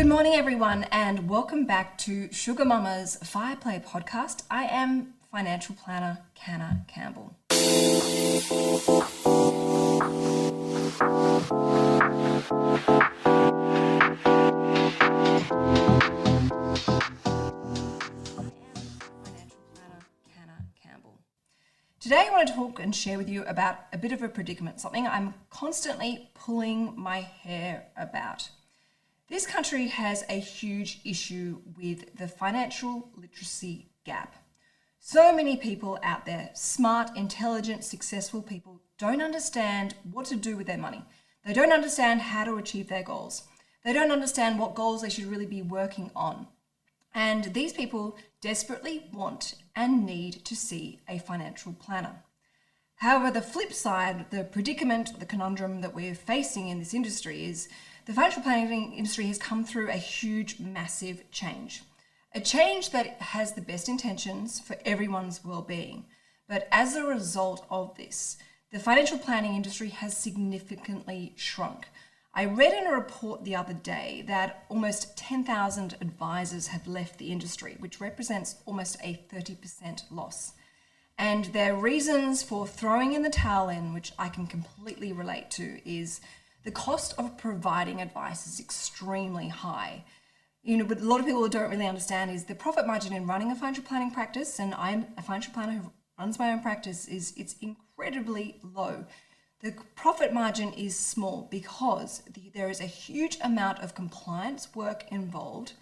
Good morning, everyone, and welcome back to Sugar Mama's Fireplay podcast. I am financial planner Canna Campbell. Today I want to talk and share with you about a bit of a predicament, something I'm constantly pulling my hair about. This country has a huge issue with the financial literacy gap. So many people out there, smart, intelligent, successful people, don't understand what to do with their money. They don't understand how to achieve their goals. They don't understand what goals they should really be working on. And these people desperately want and need to see a financial planner. However, the flip side, the predicament, the conundrum that we're facing in this industry is the financial planning industry has come through a huge, massive change. A change that has the best intentions for everyone's well-being. But as a result of this, the financial planning industry has significantly shrunk. I read in a report the other day that almost 10,000 advisors have left the industry, which represents almost a 30% loss. And their reasons for throwing in the towel in, which I can completely relate to, is the cost of providing advice is extremely high. What a lot of people don't really understand is the profit margin in running a financial planning practice, and I'm a financial planner who runs my own practice, it's incredibly low. The profit margin is small because there is a huge amount of compliance work involved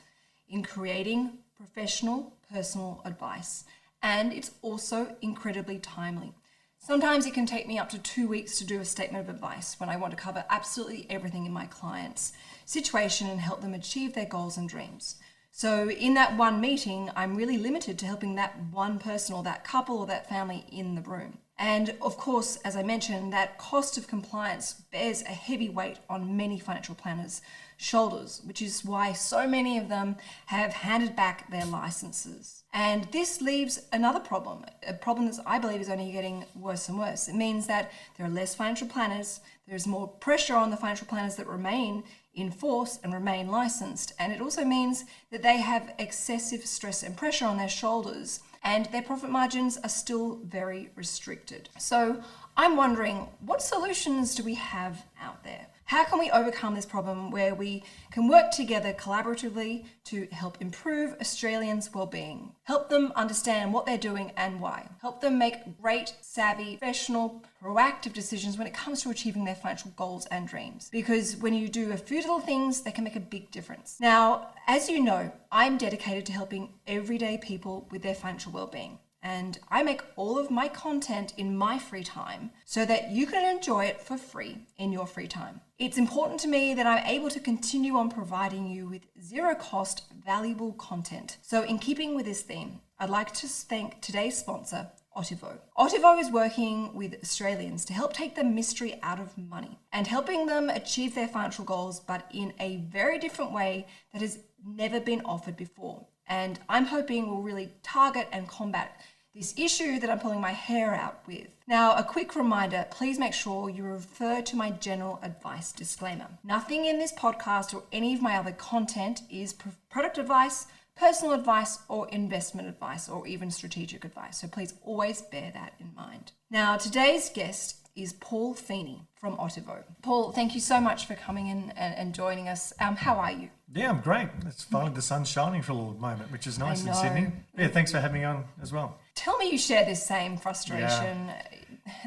in creating professional, personal advice. And it's also incredibly timely. Sometimes it can take me up to 2 weeks to do a statement of advice when I want to cover absolutely everything in my client's situation and help them achieve their goals and dreams. So in that one meeting, I'm really limited to helping that one person or that couple or that family in the room. And of course, as I mentioned, that cost of compliance bears a heavy weight on many financial planners' shoulders, which is why so many of them have handed back their licenses. And this leaves another problem, a problem that I believe is only getting worse and worse. It means that there are less financial planners, there's more pressure on the financial planners that remain in force and remain licensed. And it also means that they have excessive stress and pressure on their shoulders, and their profit margins are still very restricted. So I'm wondering, what solutions do we have out there? How can we overcome this problem where we can work together collaboratively to help improve Australians' well-being, help them understand what they're doing and why, help them make great, savvy, professional, proactive decisions when it comes to achieving their financial goals and dreams? Because when you do a few little things, they can make a big difference. Now, as you know, I'm dedicated to helping everyday people with their financial well-being. And I make all of my content in my free time so that you can enjoy it for free in your free time. It's important to me that I'm able to continue on providing you with zero cost, valuable content. So in keeping with this theme, I'd like to thank today's sponsor, Otivo. Otivo is working with Australians to help take the mystery out of money and helping them achieve their financial goals, but in a very different way that has never been offered before. And I'm hoping we'll really target and combat this issue that I'm pulling my hair out with. Now, a quick reminder, please make sure you refer to my general advice disclaimer. Nothing in this podcast or any of my other content is product advice, personal advice, or investment advice, or even strategic advice. So please always bear that in mind. Now, today's guest is Paul Feeney from Otivo. Paul, thank you so much for coming in and joining us. How are you? Yeah, I'm great. It's finally the sun's shining for a little moment, which is nice in Sydney. Yeah, thanks for having me on as well. Tell me you share this same frustration. Yeah.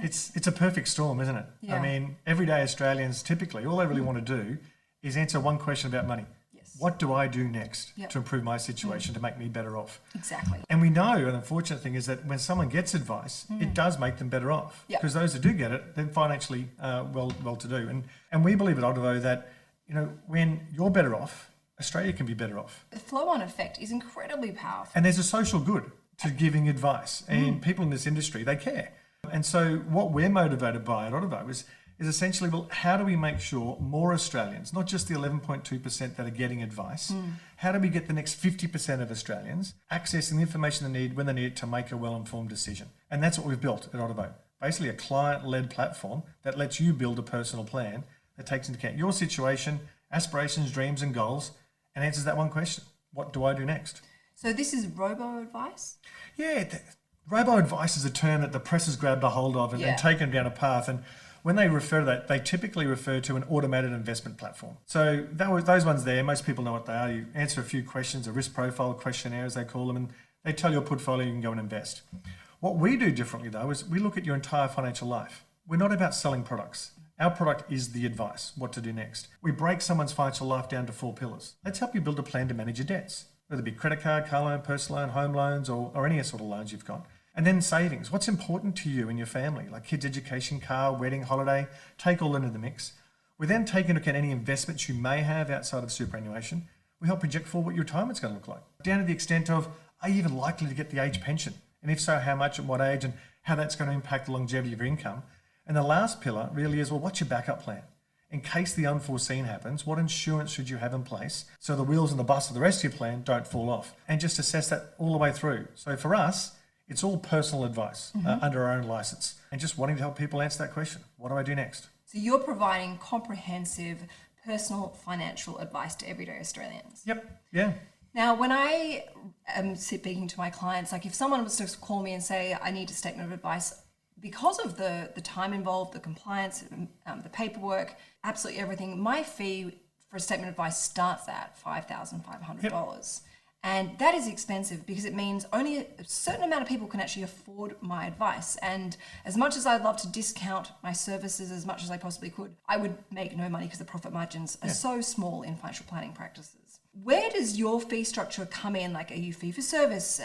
It's a perfect storm, isn't it? Yeah. I mean, everyday Australians typically, all they really want to do is answer one question about money. Yes. What do I do next Yep. to improve my situation, to make me better off? Exactly. And we know, an unfortunate thing is that when someone gets advice, it does make them better off. Yep. Because those that do get it, they're financially well to do. And we believe at Otivo that, when you're better off, Australia can be better off. The flow-on effect is incredibly powerful. And there's a social good to giving advice. And people in this industry, they care. And so what we're motivated by at Otivo is essentially, well, how do we make sure more Australians, not just the 11.2% that are getting advice, how do we get the next 50% of Australians accessing the information they need when they need it to make a well-informed decision? And that's what we've built at Otivo. Basically a client-led platform that lets you build a personal plan that takes into account your situation, aspirations, dreams and goals, and answers that one question. What do I do next? So this is robo-advice? Yeah, robo-advice is a term that the press has grabbed a hold of and taken down a path. And when they refer to that, they typically refer to an automated investment platform. So those ones there, most people know what they are. You answer a few questions, a risk profile questionnaire as they call them, and they tell your portfolio you can go and invest. What we do differently though is we look at your entire financial life. We're not about selling products. Our product is the advice, what to do next. We break someone's financial life down to 4 pillars. Let's help you build a plan to manage your debts, whether it be credit card, car loan, personal loan, home loans, or any sort of loans you've got. And then savings. What's important to you and your family, like kids' education, car, wedding, holiday, take all into the mix. We then take into account any investments you may have outside of superannuation. We help project for what your retirement's going to look like, down to the extent of, are you even likely to get the age pension? And if so, how much and what age, and how that's going to impact the longevity of your income. And the last pillar really is, well, what's your backup plan? In case the unforeseen happens, what insurance should you have in place so the wheels and the bus of the rest of your plan don't fall off? And just assess that all the way through. So for us, it's all personal advice under our own license, and just wanting to help people answer that question. What do I do next? So you're providing comprehensive personal financial advice to everyday Australians. Yep. Yeah. Now, when I am speaking to my clients, like if someone was to call me and say, I need a statement of advice, because of the time involved, the compliance, the paperwork, absolutely everything, my fee for a statement of advice starts at $5,500. Yep. And that is expensive because it means only a certain amount of people can actually afford my advice. And as much as I'd love to discount my services as much as I possibly could, I would make no money because the profit margins are so small in financial planning practices. Where does your fee structure come in? Like, are you fee for service?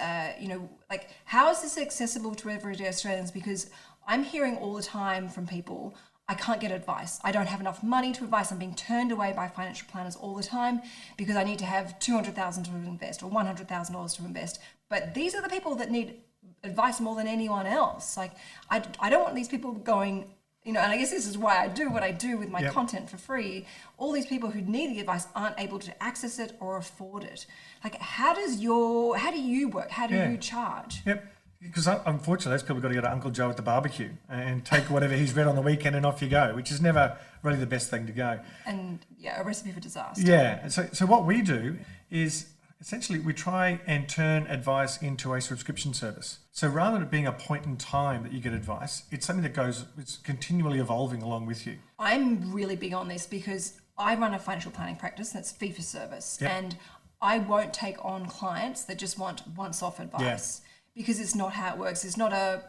Like, how is this accessible to everyday Australians? Because I'm hearing all the time from people, I can't get advice. I don't have enough money to advise. I'm being turned away by financial planners all the time because I need to have $200,000 to invest or $100,000 to invest. But these are the people that need advice more than anyone else. Like, I don't want these people going, and I guess this is why I do what I do with my content for free. All these people who need the advice aren't able to access it or afford it. Like, how do you work? How do you charge? Yep. Because unfortunately, those people got to go to Uncle Joe at the barbecue and take whatever he's read on the weekend and off you go, which is never really the best thing to go. And a recipe for disaster. Yeah. So what we do is essentially we try and turn advice into a subscription service. So rather than it being a point in time that you get advice, it's something that it's continually evolving along with you. I'm really big on this because I run a financial planning practice that's fee for service. Yep. And I won't take on clients that just want once-off advice. Because it's not how it works. It's not a,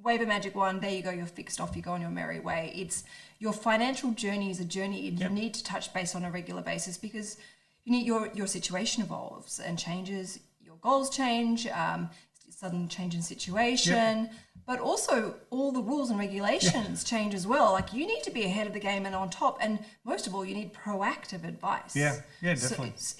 wave a magic wand, there you go, you're fixed off, you go on your merry way. It's your financial journey is a journey you need to touch base on a regular basis because your situation evolves and changes, your goals change, sudden change in situation, but also all the rules and regulations change as well. Like, you need to be ahead of the game and on top, and most of all, you need proactive advice. Yeah, definitely. So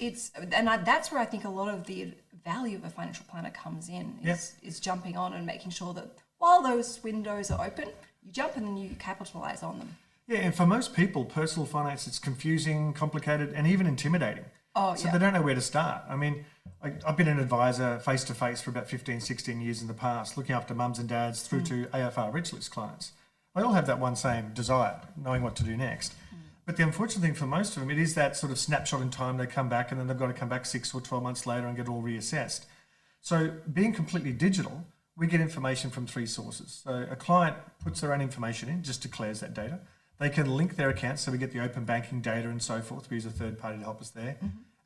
that's where I think a lot of the value of a financial planner comes in, is jumping on and making sure that while those windows are open, you jump and then you capitalize on them. Yeah, and for most people, personal finance, it's confusing, complicated, and even intimidating. So they don't know where to start. I mean, I've been an advisor face-to-face for about 15, 16 years in the past, looking after mums and dads through to AFR Rich List clients. They all have that one same desire, knowing what to do next. But the unfortunate thing for most of them, it is that sort of snapshot in time. They come back and then they've got to come back 6 or 12 months later and get all reassessed. So being completely digital, we get information from 3 sources. So a client puts their own information in, just declares that data. They can link their accounts, so we get the open banking data and so forth. We use a third party to help us there.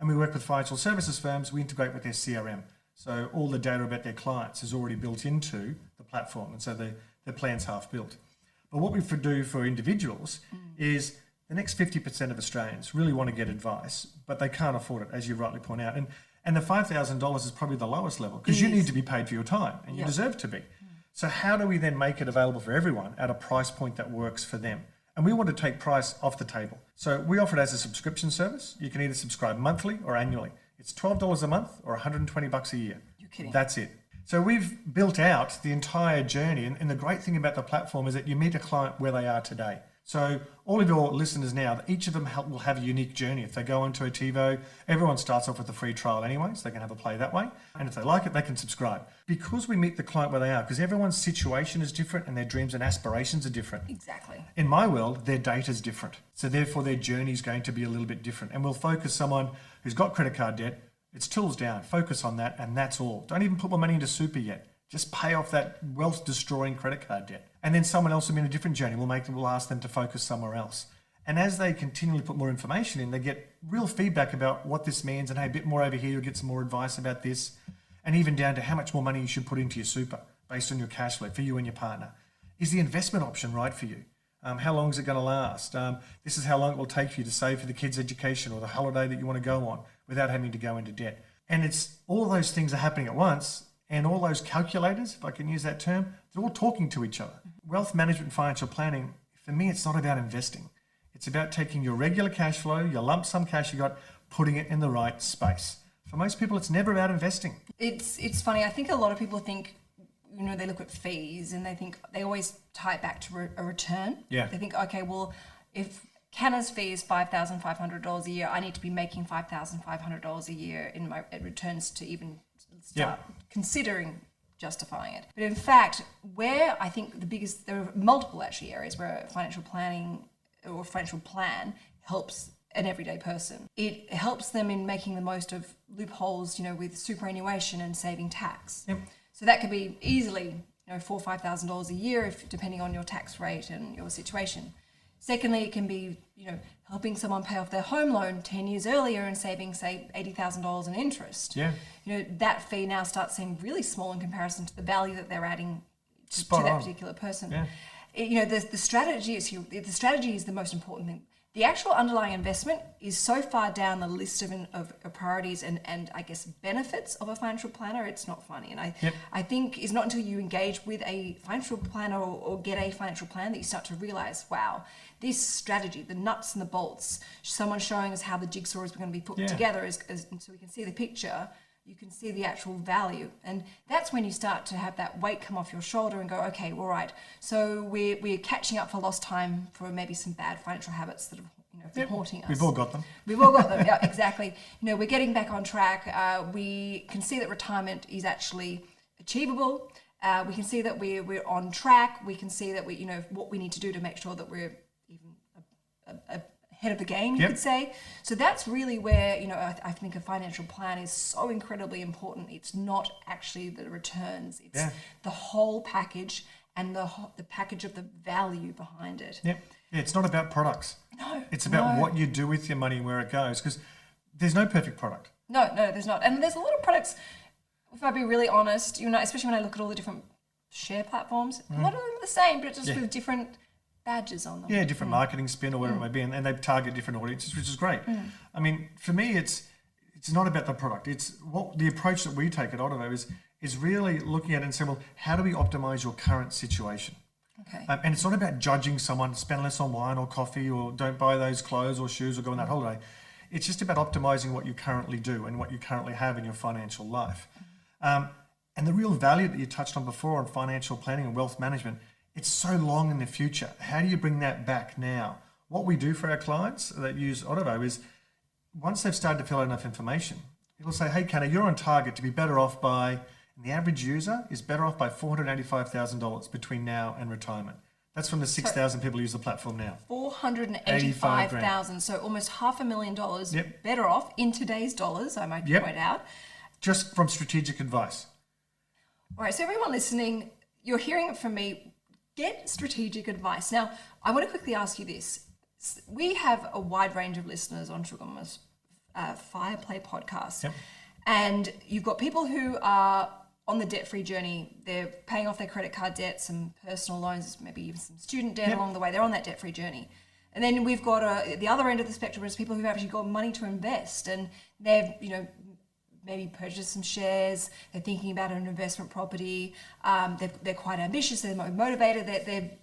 And we work with financial services firms. We integrate with their CRM. So all the data about their clients is already built into the platform. And so their plan's half built. But what we do for individuals is the next 50% of Australians really want to get advice, but they can't afford it, as you rightly point out. And the $5,000 is probably the lowest level because you need to be paid for your time and you deserve to be. So how do we then make it available for everyone at a price point that works for them? And we want to take price off the table. So we offer it as a subscription service. You can either subscribe monthly or annually. It's $12 a month or $120 a year. You're kidding. That's it. So we've built out the entire journey. And the great thing about the platform is that you meet a client where they are today. So all of your listeners now, each of them will have a unique journey. If they go onto Otivo, everyone starts off with a free trial anyway, so they can have a play that way. And if they like it, they can subscribe. Because we meet the client where they are, because everyone's situation is different and their dreams and aspirations are different. Exactly. In my world, their data is different. So therefore, their journey is going to be a little bit different. And we'll focus someone who's got credit card debt, it's tools down, focus on that, and that's all. Don't even put more money into super yet. Just pay off that wealth-destroying credit card debt. And then someone else will be in a different journey. We'll ask them to focus somewhere else. And as they continually put more information in, they get real feedback about what this means and, hey, a bit more over here, you'll get some more advice about this. And even down to how much more money you should put into your super based on your cash flow for you and your partner. Is the investment option right for you? How long is it going to last? This is how long it will take for you to save for the kids' education or the holiday that you want to go on without having to go into debt. And it's all of those things are happening at once. And all those calculators, if I can use that term, they're all talking to each other. Wealth management and financial planning, for me, it's not about investing. It's about taking your regular cash flow, your lump sum cash you got, putting it in the right space. For most people, it's never about investing. It's funny. I think a lot of people think, they look at fees and they always tie it back to a return. Yeah. They think, okay, well, if Canna's fee is $5,500 a year, I need to be making $5,500 a year in my returns to even start considering justifying it. But in fact, where I think there are multiple actually areas where financial planning or financial plan helps an everyday person. It helps them in making the most of loopholes, with superannuation and saving tax. Yep. So that could be easily, $4,000 or $5,000 a year, depending on your tax rate and your situation. Secondly, it can be, helping someone pay off their home loan 10 years earlier and saving, say, $80,000 in interest. Yeah. That fee now starts seeming really small in comparison to the value that they're adding to that particular person. Yeah. The strategy is the most important thing. The actual underlying investment is so far down the list of priorities and I guess benefits of a financial planner, it's not funny. And I think it's not until you engage with a financial planner or get a financial plan that you start to realize, wow, this strategy, the nuts and the bolts, someone showing us how the jigsaw is going to be put together so we can see the picture, you can see the actual value. And that's when you start to have that weight come off your shoulder and go, okay, all right, so we're catching up for lost time for maybe some bad financial habits that have been haunting us. We've all got them. We've all got them, yeah, exactly. We're getting back on track. We can see that retirement is actually achievable. We can see that we're on track. We can see that what we need to do to make sure that we're even ahead of the game, you could say. So that's really where, I think a financial plan is so incredibly important. It's not actually the returns. It's the whole package and the package of the value behind it. Yep. Yeah, it's not about products. No. It's about what you do with your money and where it goes, because there's no perfect product. No, there's not. And there's a lot of products, if I be really honest, especially when I look at all the different share platforms, a lot of them are the same, but just with different badges on them. Yeah, different marketing spin or whatever it may be, and they target different audiences, which is great. I mean, for me, it's not about the product. It's what the approach that we take at Otivo is really looking at it and saying, well, how do we optimize your current situation? Okay. And it's not about judging someone, spend less on wine or coffee or don't buy those clothes or shoes or go on that holiday. It's just about optimizing what you currently do and what you currently have in your financial life. And the real value that you touched on before on financial planning and wealth management, it's so long in the future. How do you bring that back now? What we do for our clients that use Otivo is once they've started to fill out enough information, it'll say, hey, Canna, you're on target to be better off by, and the average user is better off by $485,000 between now and retirement. That's from the 6,000 people who use the platform now. $485,000, so almost $500,000 better off in today's dollars, I might point out. Just from strategic advice. All right, so everyone listening, you're hearing it from me. Get strategic advice. Now, I want to quickly ask you this. We have a wide range of listeners on Sugar Mama's Fire Play podcast. Yep. And you've got people who are on the debt-free journey. They're paying off their credit card debt, some personal loans, maybe even some student debt along the way. They're on that debt-free journey. And then we've got the other end of the spectrum is people who've actually got money to invest, and they've, maybe purchased some shares. They're thinking about an investment property. They're quite ambitious. They're motivated.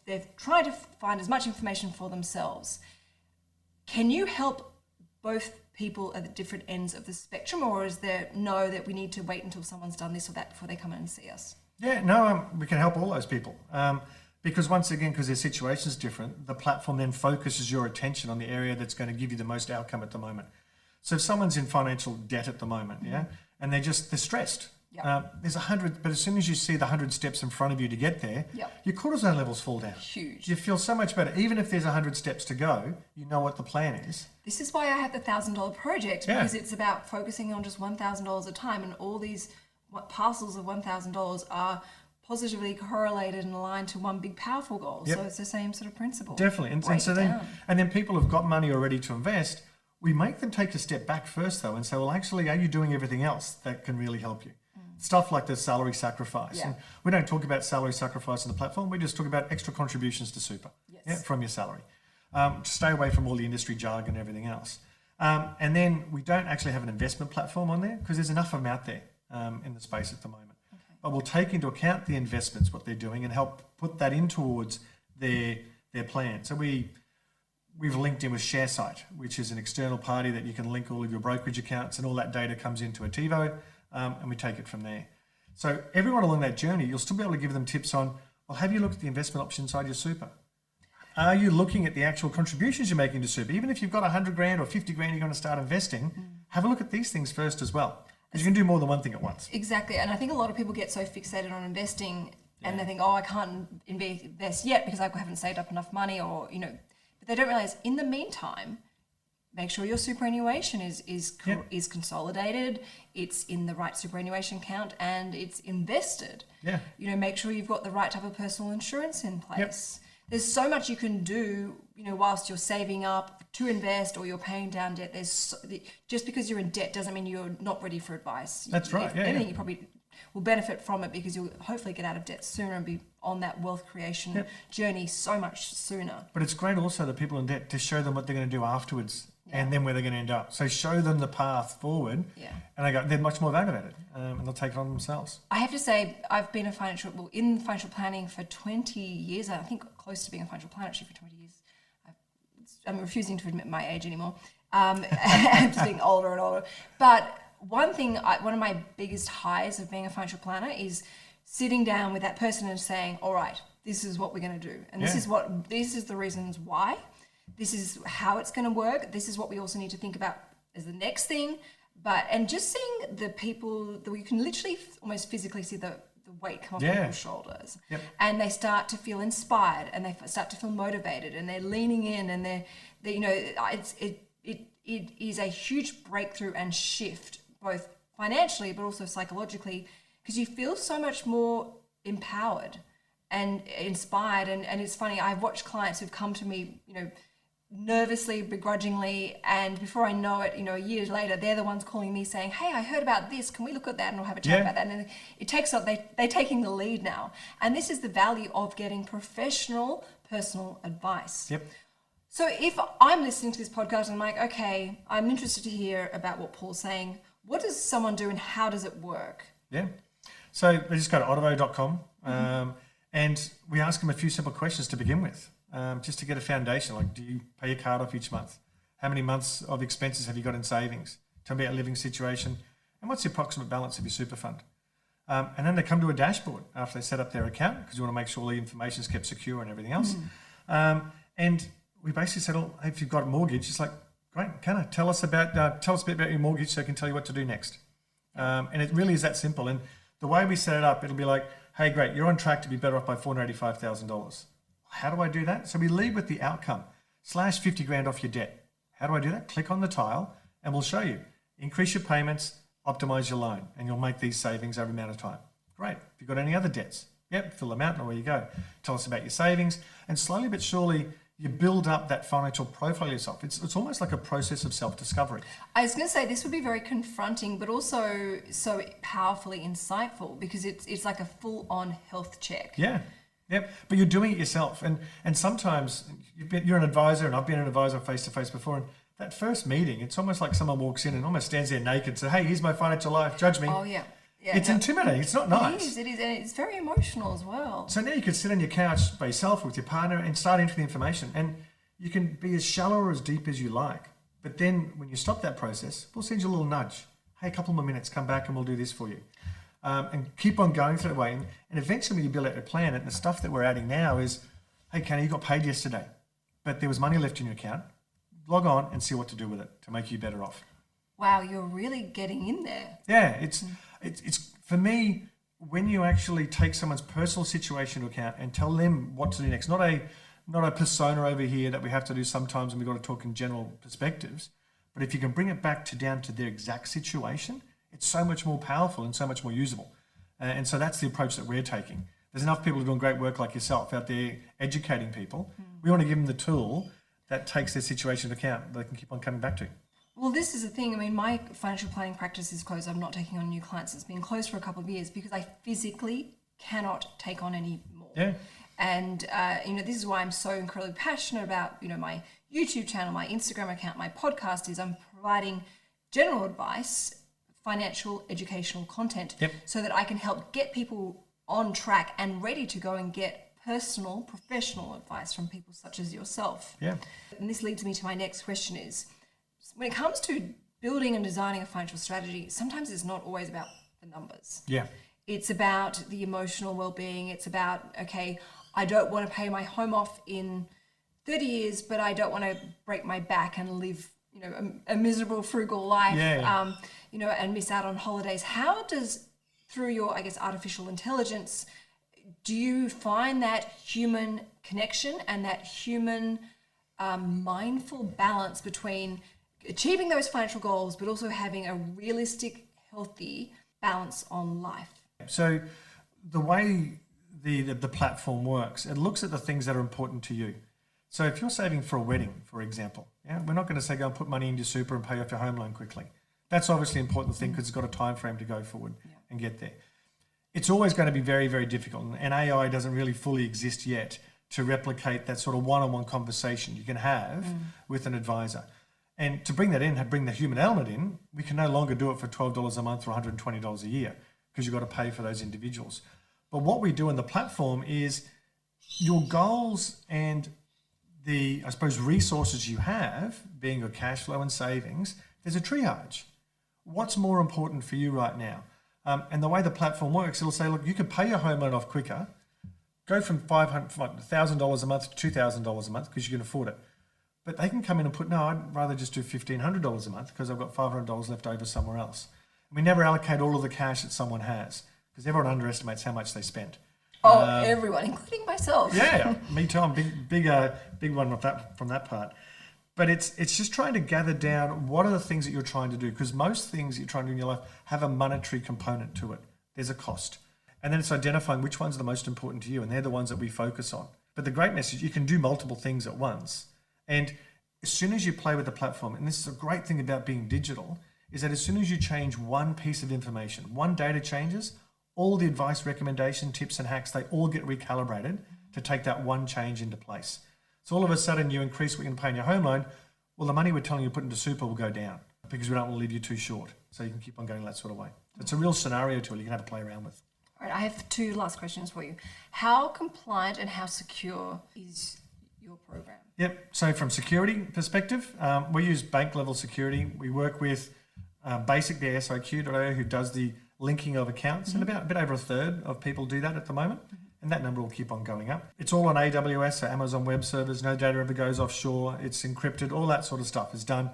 They're trying to find as much information for themselves. Can you help both people at the different ends of the spectrum, or is there that we need to wait until someone's done this or that before they come in and see us? Yeah, no, we can help all those people. Because once again, because their situation is different, the platform then focuses your attention on the area that's going to give you the most outcome at the moment. So if someone's in financial debt at the moment, and they're stressed. There's 100, but as soon as you see the 100 steps in front of you to get there, your cortisol levels fall down. Huge. You feel so much better. Even if there's 100 steps to go, you know what the plan is. This is why I have the $1,000 project, because it's about focusing on just $1,000 a time, and all these parcels of $1,000 are positively correlated and aligned to one big powerful goal. So it's the same sort of principle. Definitely. And then people who've got money already to invest, we make them take a step back first though and say, well, actually, are you doing everything else that can really help you? Stuff like the salary sacrifice. And we don't talk about salary sacrifice on the platform. We just talk about extra contributions to super from your salary. Stay away from all the industry jargon and everything else. And then we don't actually have an investment platform on there because there's enough of them out there in the space at the moment. But we'll take into account the investments, what they're doing, and help put that in towards their plan. So we've linked in with ShareSite, which is an external party that you can link all of your brokerage accounts, and all that data comes into Otivo, and we take it from there. So everyone along that journey, you'll still be able to give them tips on, well, have you looked at the investment option inside your super? Are you looking at the actual contributions you're making to super? Even if you've got 100 grand or 50 grand you're going to start investing, have a look at these things first as well. Because you can do more than one thing at once. Exactly. And I think a lot of people get so fixated on investing and they think, oh, I can't invest yet because I haven't saved up enough money, or, but they don't realize in the meantime, make sure your superannuation is consolidated, it's in the right superannuation account, and it's invested. Yeah. Make sure you've got the right type of personal insurance in place. There's so much you can do, whilst you're saving up to invest or you're paying down debt. Just because you're in debt doesn't mean you're not ready for advice. That's right. If anything, you probably will benefit from it because you'll hopefully get out of debt sooner and be on that wealth creation journey so much sooner. But it's great also that people in debt, to show them what they're going to do afterwards and then where they're going to end up. So show them the path forward, and they're much more motivated, and they'll take it on themselves. I have to say, I've been in financial planning for 20 years. I think close to being a financial planner actually for 20 years. I'm refusing to admit my age anymore. I'm just getting older and older. But one of my biggest highs of being a financial planner is sitting down with that person and saying, all right, this is what we're going to do. And this is the reasons why. This is how it's going to work. This is what we also need to think about as the next thing. And just seeing the people that you can literally almost physically see the weight come off people's shoulders, and they start to feel inspired, and they start to feel motivated, and they're leaning in, and it is a huge breakthrough and shift, both financially but also psychologically, because you feel so much more empowered and inspired. And it's funny, I've watched clients who've come to me, nervously, begrudgingly, and before I know it, a year later, they're the ones calling me saying, hey, I heard about this, can we look at that and we'll have a chat about that? And it takes up, they're taking the lead now. And this is the value of getting professional personal advice. So if I'm listening to this podcast and I'm like, okay, I'm interested to hear about what Paul's saying, what does someone do and how does it work? So they just go to otivo.com, and we ask them a few simple questions to begin with. Just to get a foundation, like, do you pay your card off each month? How many months of expenses have you got in savings? Tell me about your living situation. And what's the approximate balance of your super fund? And then they come to a dashboard after they set up their account, because you want to make sure all the information is kept secure and everything else. And we basically said, oh, if you've got a mortgage, it's like, great, tell us a bit about your mortgage so I can tell you what to do next. And it really is that simple. And the way we set it up, it'll be like, hey, great, you're on track to be better off by $485,000. How do I do that? So we lead with the outcome, slash 50 grand off your debt. How do I do that? Click on the tile and we'll show you. Increase your payments, optimize your loan, and you'll make these savings over amount of time. Great. If you've got any other debts, fill them out and away you go. Tell us about your savings, and slowly but surely you build up that financial profile yourself. It's almost like a process of self-discovery. I was going to say this would be very confronting, but also so powerfully insightful, because it's like a full-on health check. But you're doing it yourself, and sometimes you're an advisor, and I've been an advisor face to face before, and that first meeting, it's almost like someone walks in and almost stands there naked and says, hey, here's my financial life, judge me. It's intimidating, it's not nice. It is, and it's very emotional as well. So now you could sit on your couch by yourself with your partner and start into the information, and you can be as shallow or as deep as you like. But then when you stop that process, we'll send you a little nudge. Hey, a couple more minutes, come back and we'll do this for you. and keep on going through that way. And eventually when you build out a plan, and the stuff that we're adding now is, hey, Kenny, you got paid yesterday, but there was money left in your account. Log on and see what to do with it to make you better off. Wow, you're really getting in there. Yeah, it's for me, when you actually take someone's personal situation into account and tell them what to do next, not a persona over here that we have to do sometimes, and we've got to talk in general perspectives, but if you can bring it back down to their exact situation, it's so much more powerful and so much more usable. And so that's the approach that we're taking. There's enough people doing great work like yourself out there educating people. We want to give them the tool that takes their situation into account that they can keep on coming back to. Well, this is the thing. I mean, my financial planning practice is closed. I'm not taking on new clients. It's been closed for a couple of years because I physically cannot take on any more. Yeah. And, this is why I'm so incredibly passionate about, my YouTube channel, my Instagram account, my podcast is I'm providing general advice, financial, educational content so that I can help get people on track and ready to go and get personal, professional advice from people such as yourself. Yeah. And this leads me to my next question is, when it comes to building and designing a financial strategy, sometimes it's not always about the numbers. Yeah. It's about the emotional well-being. It's about, okay, I don't want to pay my home off in 30 years, but I don't want to break my back and live, a miserable, frugal life, and miss out on holidays. How does, through your, artificial intelligence, do you find that human connection and that human mindful balance between achieving those financial goals, but also having a realistic, healthy balance on life? So the way the platform works, it looks at the things that are important to you. So if you're saving for a wedding, for example, we're not going to say go and put money into super and pay off your home loan quickly. That's obviously an important thing because it's got a time frame to go forward and get there. It's always going to be very, very difficult, and AI doesn't really fully exist yet to replicate that sort of one-on-one conversation you can have with an advisor. And to bring that in, bring the human element in, we can no longer do it for $12 a month or $120 a year because you've got to pay for those individuals. But what we do in the platform is your goals and the, resources you have, being your cash flow and savings, there's a triage. What's more important for you right now? And the way the platform works, it'll say, look, you could pay your home loan off quicker, go from $1,000 a month to $2,000 a month because you can afford it. But they can come in and put, no, I'd rather just do $1,500 a month because I've got $500 left over somewhere else. And we never allocate all of the cash that someone has because everyone underestimates how much they spent. Everyone, including myself. Yeah, me too. I'm big one from that part. But it's just trying to gather down what are the things that you're trying to do, because most things you're trying to do in your life have a monetary component to it. There's a cost. And then it's identifying which ones are the most important to you, and they're the ones that we focus on. But the great message, you can do multiple things at once. And as soon as you play with the platform, and this is a great thing about being digital, is that as soon as you change one piece of information, one data changes, all the advice, recommendation, tips and hacks, they all get recalibrated to take that one change into place. So all of a sudden you increase what you can pay on your home loan, well, the money we're telling you to put into super will go down because we don't want to leave you too short. So you can keep on going that sort of way. So it's a real scenario tool you can have to play around with. All right, I have two last questions for you. How compliant and how secure is your program? Yep. So from security perspective, we use bank level security. We work with basically SIQ.io, who does the linking of accounts, and about a bit over a third of people do that at the moment, and that number will keep on going up. It's all on AWS, so Amazon Web Servers. No data ever goes offshore. It's encrypted. All that sort of stuff is done.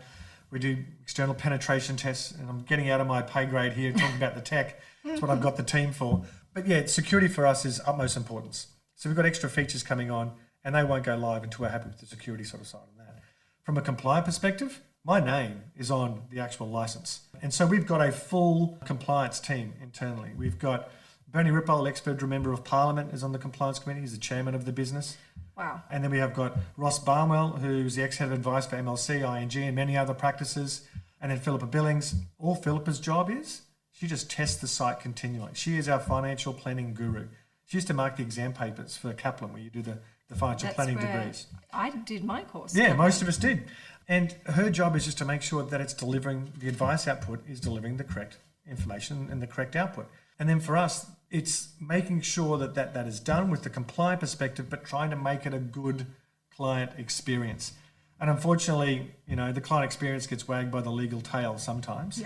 We do external penetration tests, and I'm getting out of my pay grade here talking about the tech. That's what I've got the team for. But yeah, security for us is utmost importance. So we've got extra features coming on, and they won't go live until we're happy with the security sort of side of that. From a compliant perspective, my name is on the actual license. And so we've got a full compliance team internally. We've got Bernie Rippole, ex-federal member of Parliament, is on the compliance committee. He's the chairman of the business. Wow. And then we have got Ross Barnwell, who's the ex-head of advice for MLC, ING, and many other practices. And then Philippa Billings. All Philippa's job is, she just tests the site continually. She is our financial planning guru. She used to mark the exam papers for Kaplan, where you do the financial planning degrees. I did my course. Yeah, most of us did. And her job is just to make sure that it's delivering, the advice output is delivering the correct information and the correct output. And then for us, it's making sure that is done with the compliant perspective, but trying to make it a good client experience. And unfortunately, the client experience gets wagged by the legal tail sometimes,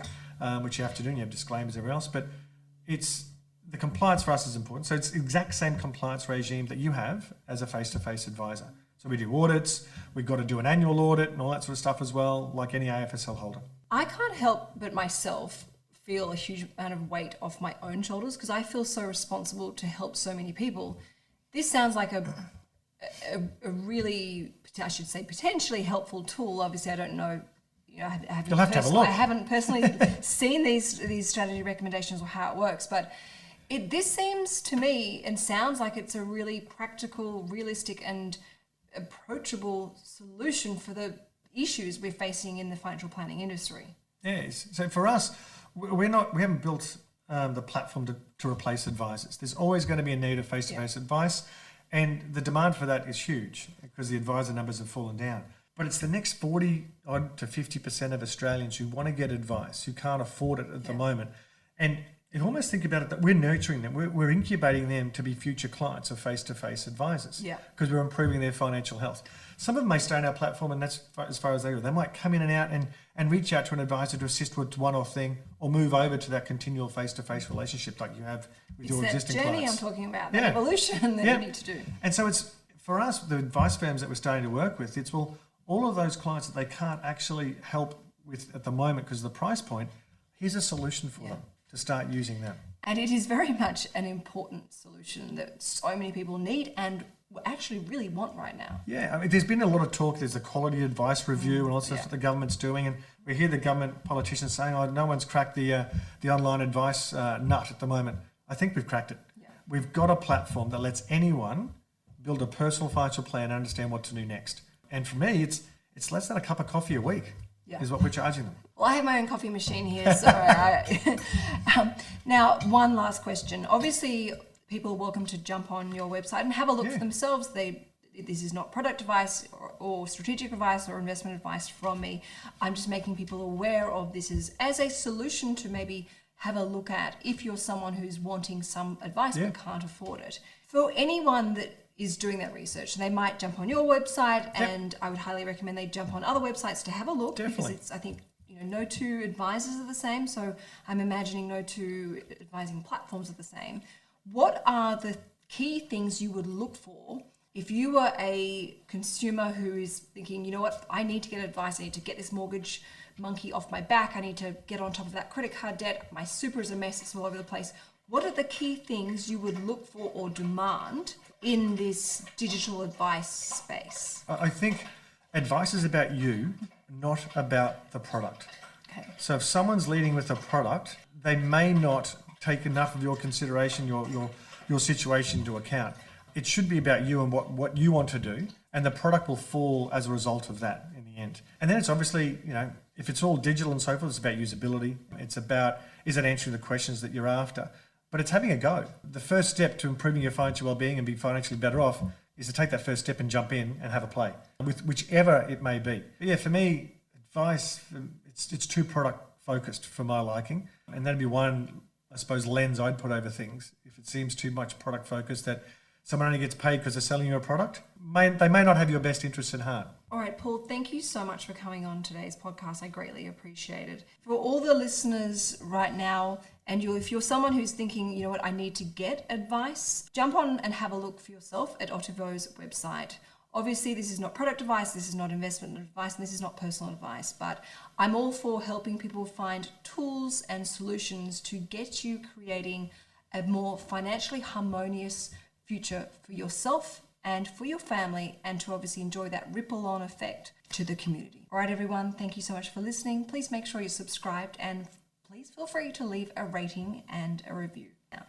which you have to do, and you have disclaimers everywhere else. But it's the compliance for us is important. So it's the exact same compliance regime that you have as a face-to-face advisor. So we do audits, we've got to do an annual audit and all that sort of stuff as well, like any AFSL holder. I can't help but myself feel a huge amount of weight off my own shoulders because I feel so responsible to help so many people. This sounds like a really, I should say, potentially helpful tool. Obviously, I don't know. I haven't You'll have to have a look. I haven't personally seen these strategy recommendations or how it works, but this seems to me and sounds like it's a really practical, realistic, and approachable solution for the issues we're facing in the financial planning industry. Yes. So for us, we haven't built the platform to replace advisors. There's always going to be a need of face-to-face advice, and the demand for that is huge because the advisor numbers have fallen down. But it's the next 40 odd to 50% of Australians who want to get advice, who can't afford it at the moment. And you almost think about it that we're nurturing them, we're incubating them to be future clients of face-to-face advisors because we're improving their financial health. Some of them may stay on our platform, and that's as far as they go. They might come in and out and reach out to an advisor to assist with one-off thing or move over to that continual face-to-face relationship like you have with your existing clients. It's that journey I'm talking about, that evolution that we need to do. And so it's, for us, the advice firms that we're starting to work with, it's, well, all of those clients that they can't actually help with at the moment because of the price point, here's a solution for them to start using them. And it is very much an important solution that so many people need and actually really want right now. Yeah, I mean, there's been a lot of talk. There's a quality advice review and all sorts of what the government's doing. And we hear the government politicians saying, oh, no one's cracked the online advice nut at the moment. I think we've cracked it. Yeah. We've got a platform that lets anyone build a personal financial plan and understand what to do next. And for me, it's less than a cup of coffee a week is what we're charging them. Well, I have my own coffee machine here. So now, one last question. Obviously, people are welcome to jump on your website and have a look for themselves. This is not product advice or strategic advice or investment advice from me. I'm just making people aware of this as a solution to maybe have a look at if you're someone who's wanting some advice but can't afford it. For anyone that is doing that research, they might jump on your website, and I would highly recommend they jump on other websites to have a look because it's, I think, no two advisors are the same. So I'm imagining no two advising platforms are the same. What are the key things you would look for if you were a consumer who is thinking, you know what, I need to get advice, I need to get this mortgage monkey off my back, I need to get on top of that credit card debt, my super is a mess, it's all over the place. What are the key things you would look for or demand in this digital advice space? I think advice is about you, not about the product. Okay. So if someone's leading with a product, they may not take enough of your consideration, your situation into account. It should be about you and what you want to do, and the product will fall as a result of that in the end. And then it's obviously, if it's all digital and so forth, it's about usability. It's about, is it answering the questions that you're after? But it's having a go. The first step to improving your financial well-being and be financially better off is to take that first step and jump in and have a play with whichever it may be. But yeah, for me, advice, it's too product focused for my liking. And that'd be one, I suppose, lens I'd put over things. If it seems too much product focused that someone only gets paid because they're selling you a product, they may not have your best interests at heart. All right, Paul, thank you so much for coming on today's podcast. I greatly appreciate it. For all the listeners right now, and if you're someone who's thinking, you know what, I need to get advice, jump on and have a look for yourself at Otivo's website. Obviously, this is not product advice, this is not investment advice, and this is not personal advice, but I'm all for helping people find tools and solutions to get you creating a more financially harmonious future for yourself and for your family, and to obviously enjoy that ripple-on effect to the community. All right, everyone, thank you so much for listening. Please make sure you're subscribed, and please feel free to leave a rating and a review now.